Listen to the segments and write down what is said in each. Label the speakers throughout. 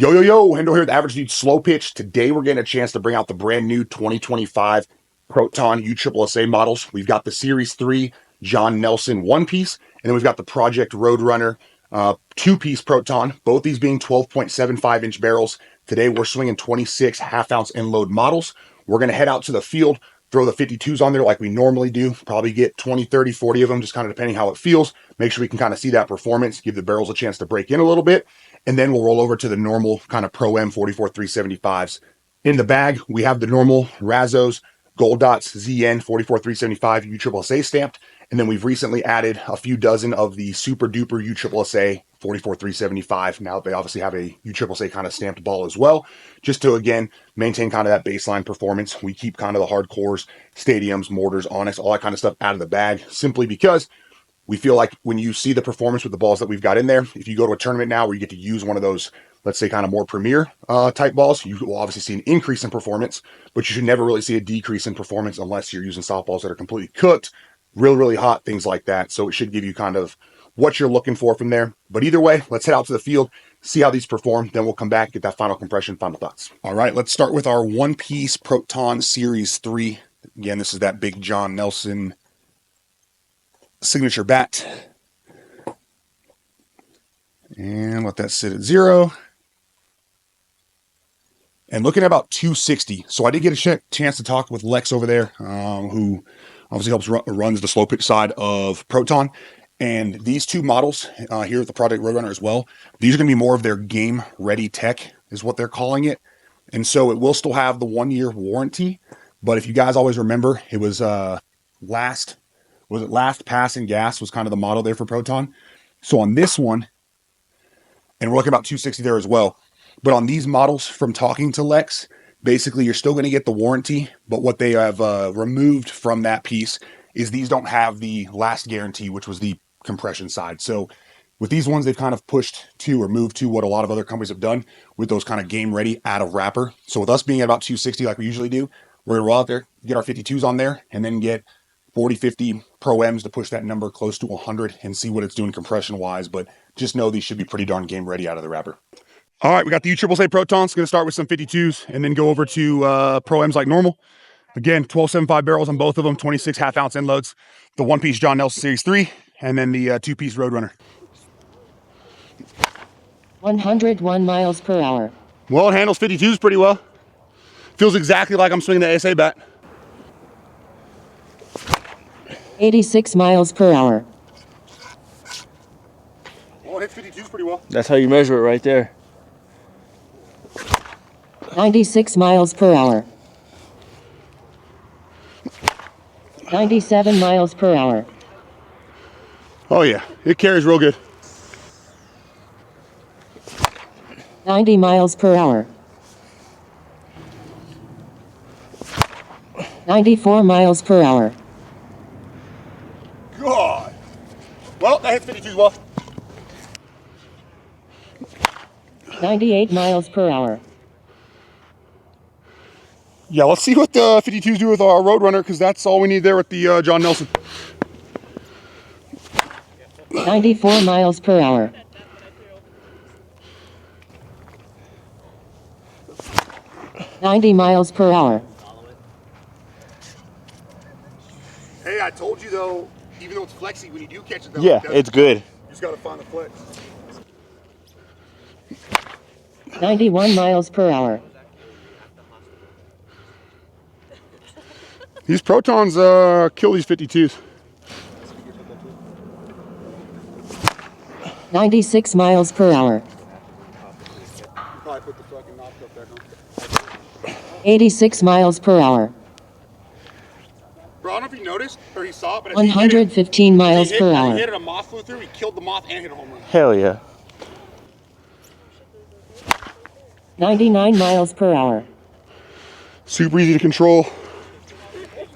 Speaker 1: Yo, Hendo here with Average Dude Slow-Pitch. Today we're getting a chance to bring out the brand new 2025 Proton USSSA models. We've got the Series 3 John Nelson one-piece, and then we've got the Project Roadrunner two-piece Proton, both these being 12.75-inch barrels. Today we're swinging 26 half-ounce end-load models. We're going to head out to the field, throw the 52s on there like we normally do, probably get 20, 30, 40 of them, just kind of depending how it feels. Make sure we can kind of see that performance, give the barrels a chance to break in a little bit. And then we'll roll over to the normal kind of Pro M 44375s. In the bag, we have the normal Razos Gold Dots ZN 44375 USSSA stamped. And then we've recently added a few dozen of the Super Duper USSSA 44375. Now they obviously have a USSSA kind of stamped ball as well, just to, again, maintain kind of that baseline performance. We keep kind of the hardcores, stadiums, mortars, onyx, all that kind of stuff out of the bag, simply because we feel like when you see the performance with the balls that we've got in there, if you go to a tournament now where you get to use one of those, let's say kind of more premier type balls, you will obviously see an increase in performance, but you should never really see a decrease in performance unless you're using softballs that are completely cooked, really hot, things like that. So it should give you kind of what you're looking for from there. But either way, let's head out to the field, see how these perform, then we'll come back, get that final compression, final thoughts. All right, let's start with our one-piece Proton Series 3. Again, this is that big John Nelson signature bat, and let that sit at 0, and looking at about 260. So I did get a chance to talk with Lex over there, who obviously helps runs the slow pitch side of Proton. And these two models here at the Project Roadrunner as well, these are going to be more of their game ready tech is what they're calling it. And so it will still have the 1-year warranty, but if you guys always remember, it was last pass and gas was kind of the model there for Proton. So on this one, and we're looking about 260 there as well, but on these models, from talking to Lex, basically you're still going to get the warranty, but what they have removed from that piece is these don't have the last guarantee, which was the compression side. So with these ones, they've kind of pushed to or moved to what a lot of other companies have done with those kind of game ready out of wrapper. So with us being at about 260 like we usually do, we're going to roll out there, get our 52s on there, and then get 40, 50 Pro M's to push that number close to 100 and see what it's doing compression-wise. But just know these should be pretty darn game ready out of the wrapper. All right, we got the USSSA Protons. Going to start with some 52s and then go over to Pro M's like normal. Again, 12.75 barrels on both of them, 26 half-ounce end loads. The one-piece John Nelson Series 3, and then the two-piece Roadrunner.
Speaker 2: 101 miles per hour.
Speaker 1: Well, it handles 52s pretty well. Feels exactly like I'm swinging the SA bat.
Speaker 2: 86 miles per hour.
Speaker 1: Well, it hits 52s pretty well.
Speaker 3: That's how you measure it right there.
Speaker 2: 96 miles per hour. 97 miles per hour.
Speaker 1: Oh yeah, it carries real good.
Speaker 2: 90 miles per hour. 94 miles per hour.
Speaker 1: God. Well, that hits 52s well.
Speaker 2: 98 miles per hour.
Speaker 1: Yeah, let's see what the 52s do with our Roadrunner, because that's all we need there with the John Nelson.
Speaker 2: 94 miles per hour. 90 miles per hour.
Speaker 1: Hey, I told you though, even though it's flexy, when you do catch it though,
Speaker 3: Yeah, it's good.
Speaker 1: You just gotta find the flex.
Speaker 2: 91 miles per hour.
Speaker 1: These Protons kill these 52s.
Speaker 2: 96 miles per hour.
Speaker 1: Probably put the fucking knob up back on.
Speaker 2: 86 miles per hour.
Speaker 1: Bro, I don't know if you noticed or you saw it, but
Speaker 2: 115 miles per hour.
Speaker 1: He hit it, a moth flew through, he killed the moth and hit a home run.
Speaker 3: Hell yeah.
Speaker 2: 99 miles per hour.
Speaker 1: Super easy to control.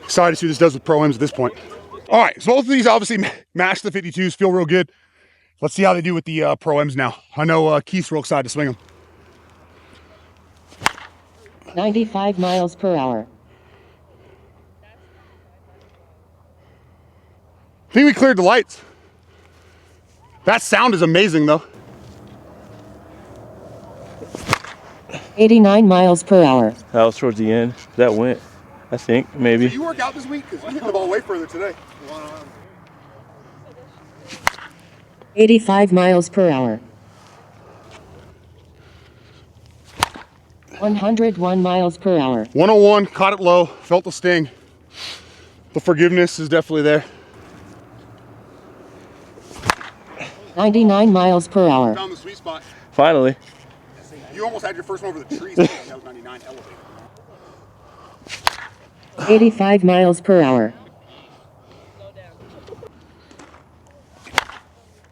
Speaker 1: Excited to see what this does with Pro M's at this point. All right, so both of these obviously match the 52s, feel real good. Let's see how they do with the Pro M's now. I know Keith's real excited to swing them.
Speaker 2: 95 miles per hour.
Speaker 1: I think we cleared the lights. That sound is amazing though.
Speaker 2: 89 miles per hour.
Speaker 3: That was towards the end. That went, I think, maybe.
Speaker 1: Did you work out this week? Because you hit the ball way further today.
Speaker 2: 85 miles per hour. 101 miles per hour.
Speaker 1: 101, caught it low, felt the sting. The forgiveness is definitely there.
Speaker 2: 99 miles per hour.
Speaker 1: Found the sweet spot.
Speaker 3: Finally.
Speaker 1: You almost had your first one over the trees. That was 99 elevated.
Speaker 2: 85 miles per hour.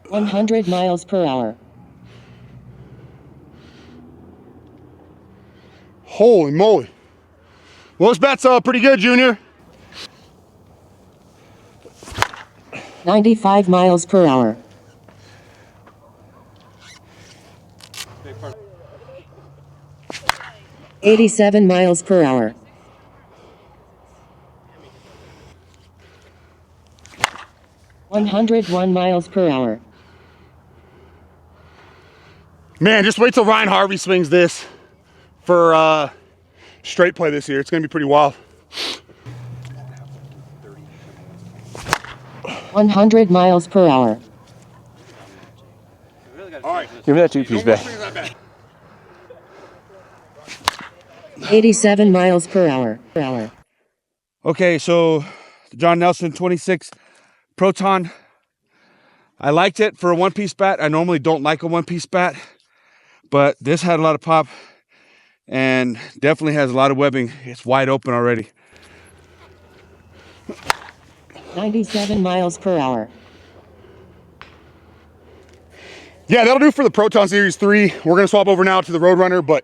Speaker 2: 100 miles per hour.
Speaker 1: Holy moly. Well, this bat's pretty good, Junior.
Speaker 2: 95 miles per hour. 87 miles per hour. 101 miles per hour.
Speaker 1: Man, just wait till Ryan Harvey swings this for straight play this year. It's going to be pretty wild.
Speaker 2: 100 miles per hour.
Speaker 1: All right.
Speaker 3: Give me that two-piece back.
Speaker 2: 87 miles per hour.
Speaker 4: Okay, so the John Nelson 26 Proton. I liked it for a one-piece bat. I normally don't like a one-piece bat, but this had a lot of pop and definitely has a lot of webbing. It's wide open already.
Speaker 2: 97 miles per hour.
Speaker 1: Yeah, that'll do for the Proton Series 3. We're going to swap over now to the Roadrunner, but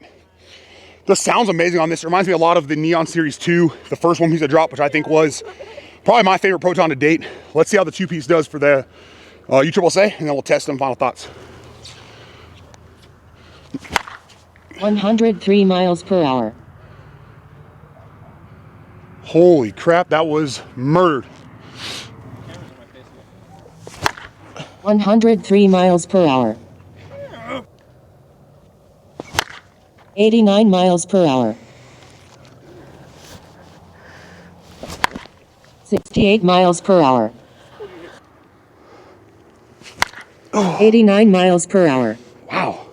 Speaker 1: the sound's amazing on this. It reminds me a lot of the Neon Series 2, the first one piece of drop, which I think was probably my favorite Proton to date. Let's see how the two-piece does for the USSSA, and then we'll test them. Final thoughts.
Speaker 2: 103 miles per hour.
Speaker 1: Holy crap, that was murdered.
Speaker 2: 103 miles per hour. 89 miles per hour. 68 miles per hour. 89 miles per hour.
Speaker 1: Wow.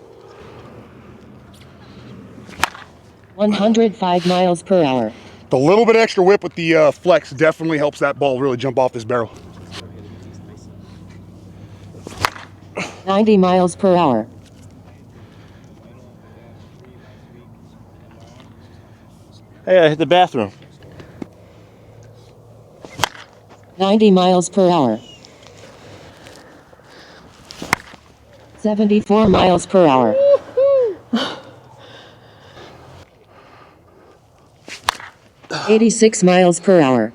Speaker 2: 105 miles per hour.
Speaker 1: The little bit extra whip with the flex definitely helps that ball really jump off this barrel.
Speaker 2: 90 miles per hour.
Speaker 3: Hey, I hit the bathroom.
Speaker 2: 90 miles per hour. 74 miles per hour. 86 miles per hour.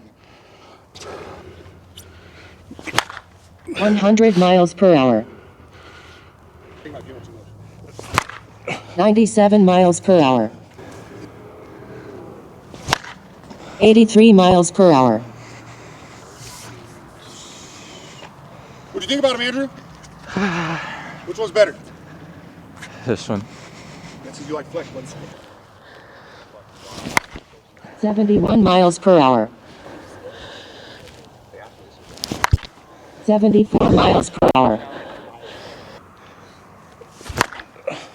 Speaker 2: 100 miles per hour. 97 miles per hour. 83 miles per hour.
Speaker 1: What'd you think about him, Andrew? Which one's better?
Speaker 3: This one.
Speaker 1: That's because you like flex, buddy.
Speaker 2: 71 miles per hour. 74 miles per hour.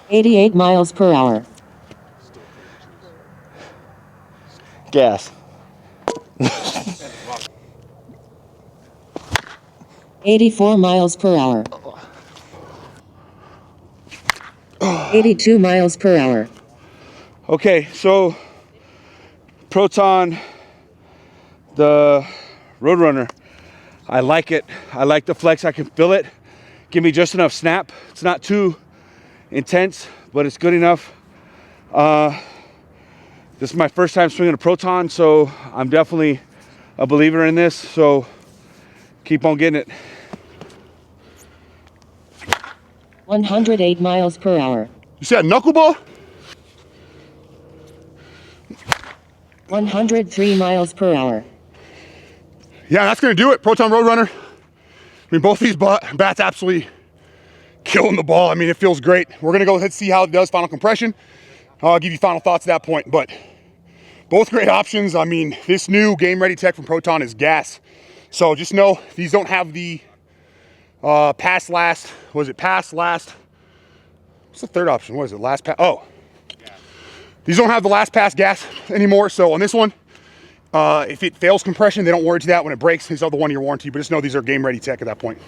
Speaker 2: 88 miles per hour.
Speaker 3: Gas.
Speaker 2: 84 miles per hour. 82 miles per hour.
Speaker 4: Okay, so Proton, the Roadrunner, I like it. I like the flex. I can feel it. Give me just enough snap. It's not too intense, but it's good enough. This is my first time swinging a Proton, so I'm definitely a believer in this. So keep on getting it.
Speaker 2: 108 miles per hour.
Speaker 1: You said knuckleball?
Speaker 2: 103 miles per hour.
Speaker 1: Yeah, that's going to do it. Proton Roadrunner. I mean, both these bats absolutely killing the ball. I mean, it feels great. We're going to go ahead and see how it does final compression. I'll give you final thoughts at that point, but both great options. I mean, this new Game Ready tech from Proton is gas. So just know these don't have the pass last. Was it pass last? What's the third option? What is it? Last pass. Oh, these don't have the last pass gas anymore. So on this one, if it fails compression, they don't warranty that. When it breaks, these are the 1-year warranty. But just know these are Game Ready tech at that point.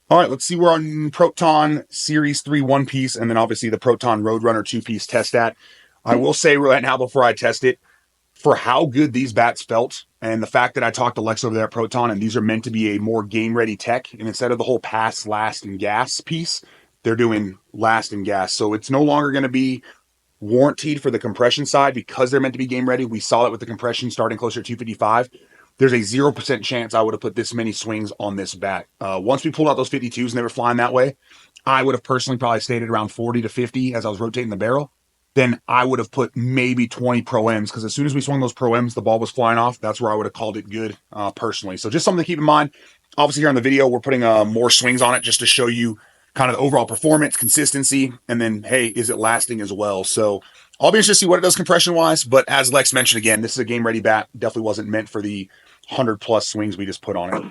Speaker 1: All right, let's see. We're on Proton Series 3 one-piece, and then obviously the Proton Roadrunner two-piece test stat. I will say right now before I test it, for how good these bats felt, and the fact that I talked to Lex over there at Proton, and these are meant to be a more game-ready tech, and instead of the whole pass, last, and gas piece, they're doing last and gas. So it's no longer going to be warranted for the compression side because they're meant to be game-ready. We saw that with the compression starting closer to 255. There's a 0% chance I would have put this many swings on this bat. Once we pulled out those 52s and they were flying that way, I would have personally probably stayed at around 40 to 50 as I was rotating the barrel. Then I would have put maybe 20 Pro M's, because as soon as we swung those Pro M's, the ball was flying off. That's where I would have called it good personally. So just something to keep in mind. Obviously here on the video, we're putting more swings on it just to show you kind of the overall performance, consistency, and then, hey, is it lasting as well? So I'll be interested to see what it does compression-wise, but as Lex mentioned again, this is a game-ready bat. Definitely wasn't meant for the 100-plus swings we just put on it.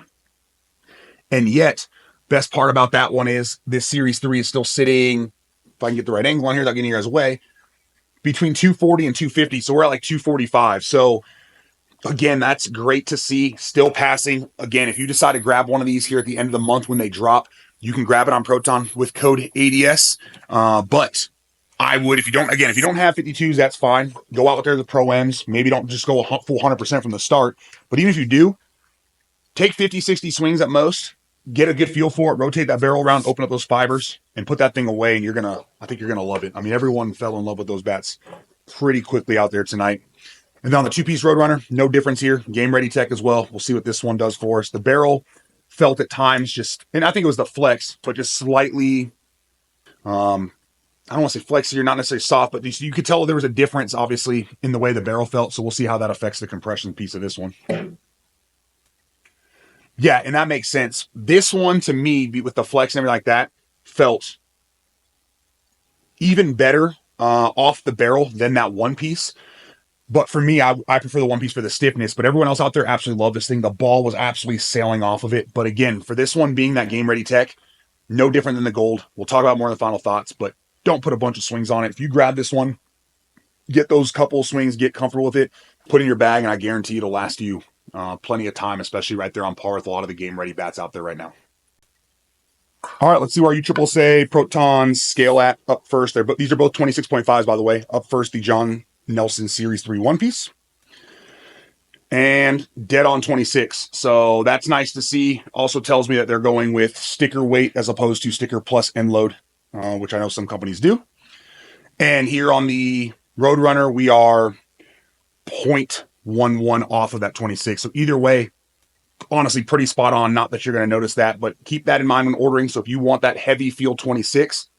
Speaker 1: And yet, best part about that one is this Series 3 is still sitting, if I can get the right angle on here without getting you guys away, between 240 and 250. So we're at like 245. So again, that's great to see. Still passing. Again, if you decide to grab one of these here at the end of the month when they drop, you can grab it on Proton with code ADS. But I would, if you don't have 52s, that's fine. Go out there with the Pro M's. Maybe don't just go a full 100% from the start. But even if you do, take 50, 60 swings at most. Get a good feel for it. Rotate that barrel around, open up those fibers, and put that thing away. And I think you're gonna love it. I mean, everyone fell in love with those bats pretty quickly out there tonight. And then on the two-piece Roadrunner, no difference here. Game ready tech as well. We'll see what this one does for us. The barrel felt at times and I think it was the flex, but just slightly, I don't want to say flexier, you're not necessarily soft, but you could tell there was a difference, obviously, in the way the barrel felt. So we'll see how that affects the compression piece of this one. Yeah, and that makes sense. This one, to me, with the flex and everything like that, felt even better off the barrel than that one piece. But for me, I prefer the one piece for the stiffness. But everyone else out there absolutely loved this thing. The ball was absolutely sailing off of it. But again, for this one being that game ready tech, no different than the gold. We'll talk about more in the final thoughts, but don't put a bunch of swings on it. If you grab this one, get those couple swings, get comfortable with it, put it in your bag, and I guarantee it'll last you plenty of time, especially right there on par with a lot of the game ready bats out there right now. All right, let's see where our USSSA Protons scale at up first. These are both 26.5s, by the way. Up first, the John Nelson Series 3 one piece. And dead on 26. So that's nice to see. Also tells me that they're going with sticker weight as opposed to sticker plus end load, which I know some companies do. And here on the Roadrunner, we are 0.11 off of that 26. So either way, honestly, pretty spot on. Not that you're going to notice that, but keep that in mind when ordering. So if you want that heavy feel 26,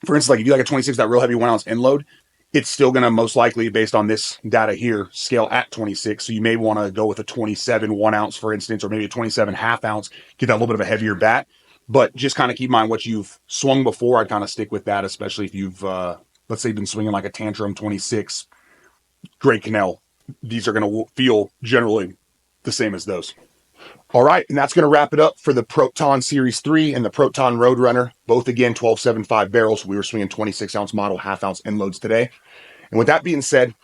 Speaker 1: for instance, like if you like a 26, that real heavy 1 ounce end load, it's still going to most likely, based on this data here, scale at 26. So you may want to go with a 27 1 ounce, for instance, or maybe a 27 half ounce, get that little bit of a heavier bat. But just kind of keep in mind what you've swung before. I'd kind of stick with that, especially if you've, let's say, been swinging like a Tantrum 26, Great Canal. These are going to feel generally the same as those. All right, and that's going to wrap it up for the Proton Series 3 and the Proton Roadrunner. Both, again, 12.75 barrels. We were swinging 26-ounce model, half-ounce end loads today. And with that being said,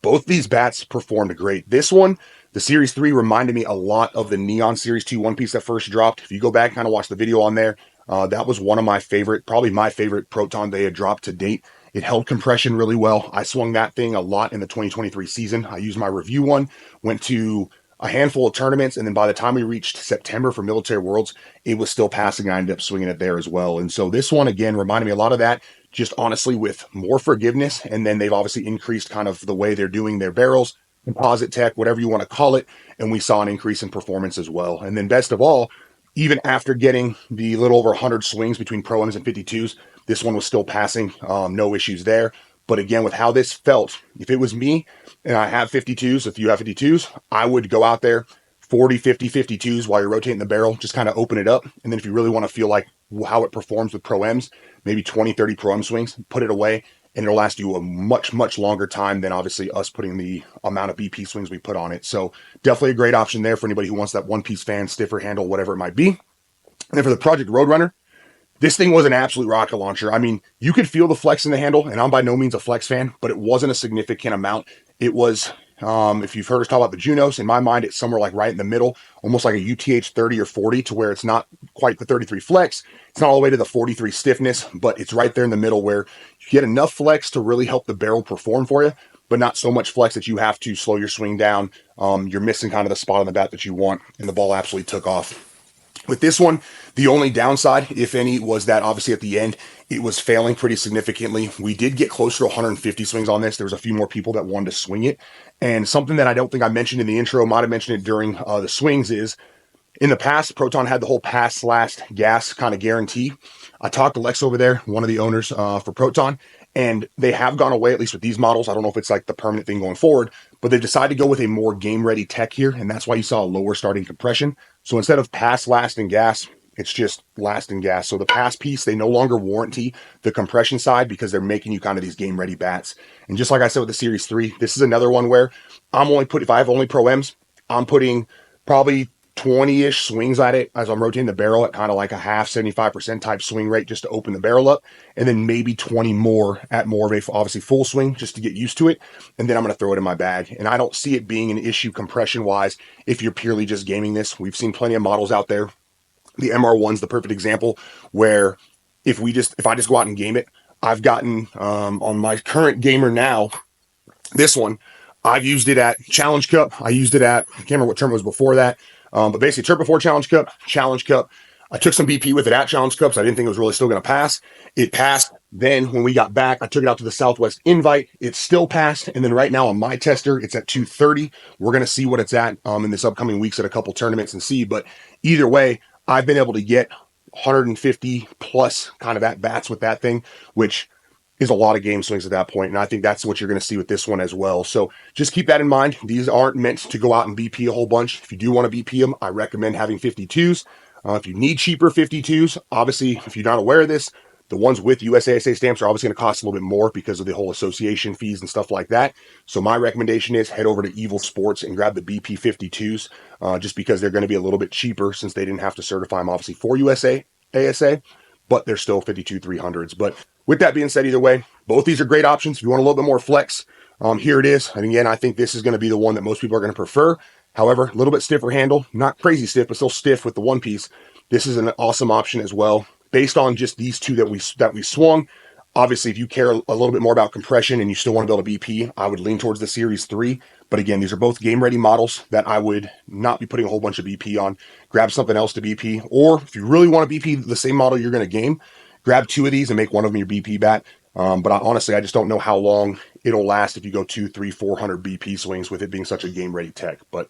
Speaker 1: both these bats performed great. This one, the Series 3, reminded me a lot of the Neon Series 2 one-piece that first dropped. If you go back and kind of watch the video on there, that was one of my favorite, probably my favorite Proton they had dropped to date. It held compression really well. I swung that thing a lot in the 2023 season. I used my review one, went to a handful of tournaments, and then by the time we reached September for Military Worlds, it was still passing. I ended up swinging it there as well. And so this one, again, reminded me a lot of that, just honestly with more forgiveness. And then they've obviously increased kind of the way they're doing their barrels, composite tech, whatever you want to call it. And we saw an increase in performance as well. And then best of all, even after getting the little over 100 swings between Pro Ms and 52s, this one was still passing, no issues there. But again, with how this felt, if it was me and I have 52s, if you have 52s, I would go out there 40, 50, 52s while you're rotating the barrel, just kind of open it up. And then if you really want to feel like how it performs with Pro Ms, maybe 20, 30 Pro M swings, put it away and it'll last you a much, much longer time than obviously us putting the amount of BP swings we put on it. So definitely a great option there for anybody who wants that one-piece fan, stiffer handle, whatever it might be. And then for the Project Roadrunner, this thing was an absolute rocket launcher. I mean, you could feel the flex in the handle, and I'm by no means a flex fan, but it wasn't a significant amount. It was, if you've heard us talk about the Junos, in my mind, it's somewhere like right in the middle, almost like a UTH 30 or 40, to where it's not quite the 33 flex. It's not all the way to the 43 stiffness, but it's right there in the middle where you get enough flex to really help the barrel perform for you, but not so much flex that you have to slow your swing down. You're missing kind of the spot on the bat that you want, and the ball absolutely took off. With this one, the only downside, if any, was that obviously at the end, it was failing pretty significantly. We did get closer to 150 swings on this. There was a few more people that wanted to swing it. And something that I don't think I mentioned in the intro, might have mentioned it during the swings, is in the past, Proton had the whole pass last gas kind of guarantee. I talked to Lex over there, one of the owners for Proton, and they have gone away, at least with these models. I don't know if it's like the permanent thing going forward, but they've decided to go with a more game-ready tech here, and that's why you saw a lower starting compression. So instead of pass, last, and gas, it's just last and gas. So the pass piece, they no longer warranty the compression side because they're making you kind of these game-ready bats. And just like I said with the Series 3, this is another one where if I have only Pro Ms, I'm putting probably 20-ish swings at it as I'm rotating the barrel at kind of like a half 75% type swing rate just to open the barrel up, and then maybe 20 more at more of a obviously full swing just to get used to it, and then I'm going to throw it in my bag. And I don't see it being an issue compression wise if you're purely just gaming this. We've seen plenty of models out there. The MR1's the perfect example where if I just go out and game it, I've gotten on my current gamer now, this one, I've used it at Challenge Cup. I used it at, I can't remember what term it was before that. But basically, Turf before Challenge Cup, Challenge Cup. I took some BP with it at Challenge Cup, so I didn't think it was really still going to pass. It passed. Then when we got back, I took it out to the Southwest Invite. It still passed. And then right now on my tester, it's at 230. We're going to see what it's at in this upcoming weeks at a couple tournaments and see. But either way, I've been able to get 150 plus kind of at bats with that thing, which is a lot of game swings at that point. And I think that's what you're going to see with this one as well. So just keep that in mind. These aren't meant to go out and BP a whole bunch. If you do want to BP them, I recommend having 52s. If you need cheaper 52s, obviously, if you're not aware of this, the ones with USSSA stamps are obviously going to cost a little bit more because of the whole association fees and stuff like that. So my recommendation is head over to Evil Sports and grab the BP 52s, just because they're going to be a little bit cheaper since they didn't have to certify them obviously for USSSA, but they're still 52 300s. But with that being said, either way, both these are great options. If you want a little bit more flex, here it is. And again, I think this is going to be the one that most people are going to prefer. However, a little bit stiffer handle, not crazy stiff, but still stiff with the one piece. This is an awesome option as well. Based on just these two that we swung, obviously, if you care a little bit more about compression and you still want to build a BP, I would lean towards the Series 3. But again, these are both game-ready models that I would not be putting a whole bunch of BP on. Grab something else to BP. Or if you really want to BP the same model you're going to game, grab two of these and make one of them your BP bat. But honestly, I just don't know how long it'll last if you go 200, 300, 400 BP swings with it being such a game-ready tech. But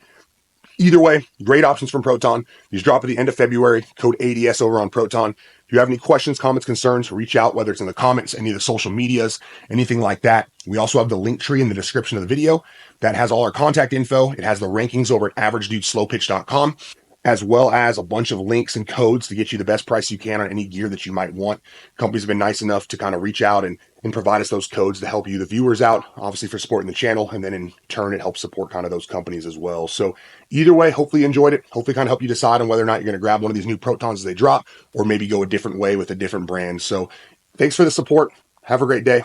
Speaker 1: either way, great options from Proton. These drop at the end of February. Code ADS over on Proton. If you have any questions, comments, concerns, reach out, whether it's in the comments, any of the social medias, anything like that. We also have the link tree in the description of the video that has all our contact info. It has the rankings over at averagedudesslowpitch.com, as well as a bunch of links and codes to get you the best price you can on any gear that you might want. Companies have been nice enough to kind of reach out and provide us those codes to help you, the viewers, out, obviously for supporting the channel, and then in turn, it helps support kind of those companies as well. So either way, hopefully you enjoyed it. Hopefully kind of help you decide on whether or not you're going to grab one of these new Protons as they drop, or maybe go a different way with a different brand. So thanks for the support. Have a great day.